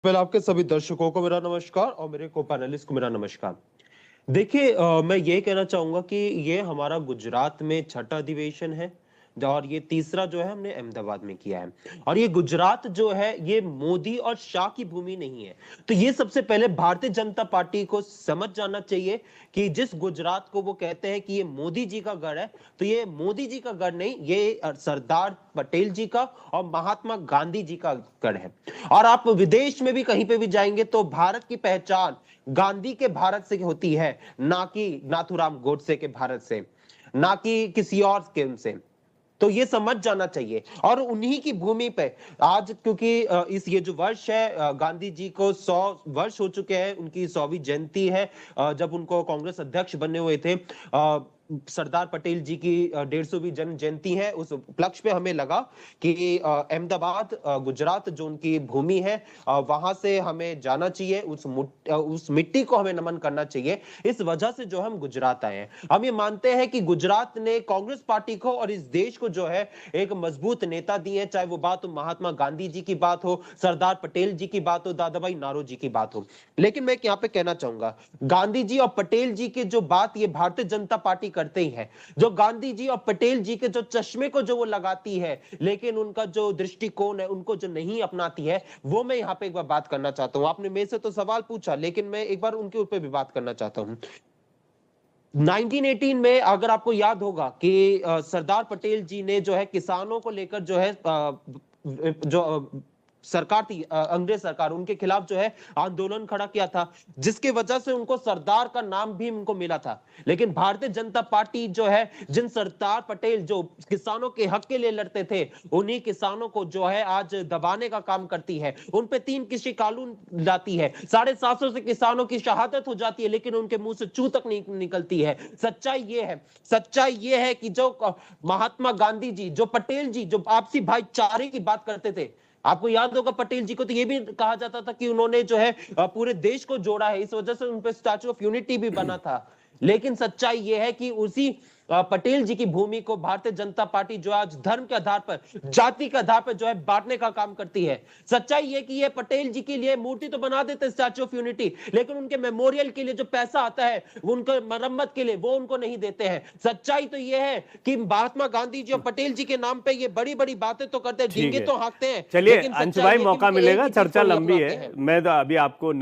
पहले आपके सभी दर्शकों को मेरा नमस्कार और मेरे को पैनलिस्ट को मेरा नमस्कार। देखिए मैं ये कहना चाहूंगा कि ये हमारा गुजरात में छठा अधिवेशन है और ये तीसरा जो है हमने अहमदाबाद में किया है। और ये गुजरात जो है ये मोदी और शाह की भूमि नहीं है। तो ये सबसे पहले भारतीय जनता पार्टी को समझ जाना चाहिए कि जिस गुजरात को वो कहते हैं कि ये मोदी जी का गढ़ है, तो ये मोदी जी का गढ़ नहीं, ये सरदार पटेल जी का और महात्मा गांधी जी का गढ़ है। और आप विदेश में भी कहीं पे भी जाएंगे तो भारत की पहचान गांधी के भारत से होती है, ना कि नाथूराम गोडसे के भारत से, ना कि किसी और के उनसे। तो ये समझ जाना चाहिए। और उन्हीं की भूमि पे आज, क्योंकि इस ये जो वर्ष है, गांधी जी को 100 वर्ष हो चुके हैं, उनकी 100वीं जयंती है जब उनको कांग्रेस अध्यक्ष बने हुए थे। सरदार पटेल जी की 150वीं जन्म जयंती है। उस उपलक्ष्य पे हमें लगा कि अहमदाबाद गुजरात जो उनकी भूमि है, वहां से हमें जाना चाहिए, उस मिट्टी को हमें नमन करना चाहिए। इस वजह से जो हम गुजरात आए हैं, हम ये मानते हैं कि गुजरात ने कांग्रेस पार्टी को और इस देश को जो है एक मजबूत नेता दिए, चाहे वो बात हो महात्मा गांधी जी की बात हो, सरदार पटेल जी की बात हो, दादा भाई नारोजी की बात हो। लेकिन मैं यहाँ पे कहना चाहूंगा, गांधी जी और पटेल जी की जो बात ये भारतीय जनता पार्टी करते ही है। जो गांधी जी और पटेल जी के जो चश्मे को जो वो लगाती है, लेकिन उनका जो दृष्टिकोण है उनको जो नहीं अपनाती है, वो मैं यहाँ पे एक बार बात करना चाहता हूँ। आपने मेरे से तो सवाल पूछा, लेकिन मैं एक बार उनके ऊपर भी बात करना चाहता हूँ। 1918 में अगर आपको याद होगा कि सरदार पटेल जी ने जो है किसानों को लेकर जो है सरकार थी, अंग्रेज सरकार, उनके खिलाफ जो है आंदोलन खड़ा किया था, जिसकी वजह से उनको सरदार का नाम भी उनको मिला था। लेकिन भारतीय जनता पार्टी जो है, जिन सरदार पटेल जो किसानों के हक के लिए लड़ते थे, उन्हीं किसानों को जो है आज दबाने का काम करती है, उन पे 3 कृषि कानून लाती है, 750 से किसानों की शहादत हो जाती है, लेकिन उनके मुंह से चू तक नहीं निकलती है। सच्चाई ये है कि जो महात्मा गांधी जी, जो पटेल जी, जो आपसी भाईचारे की बात करते थे, आपको याद होगा पटेल जी को तो ये भी कहा जाता था कि उन्होंने जो है पूरे देश को जोड़ा है, इस वजह से उन पे स्टैचू ऑफ यूनिटी भी बना था। लेकिन सच्चाई यह है कि उसी पटेल जी की भूमि को भारतीय जनता पार्टी जो आज धर्म के आधार पर, जाति के आधार पर जो है बांटने का काम करती है। सच्चाई ये कि ये पटेल जी के लिए मूर्ति तो बना देते स्टैचू ऑफ यूनिटी, लेकिन उनके मेमोरियल के लिए जो पैसा आता है वो उनको मरम्मत के लिए वो उनको नहीं देते हैं। सच्चाई तो ये है कि महात्मा गांधी जी और पटेल जी के नाम पे ये बड़ी बड़ी बातें तो करते हैं, ठीक डींगे है, तो हाँकते हैं, चलिए लेकिन अंश सच्चाई भाई ये कि मौका उनको एक मिलेगा, ही चीज चर्चा को नहीं लंबी अपनाते है। हैं। मैं तो अभी आपको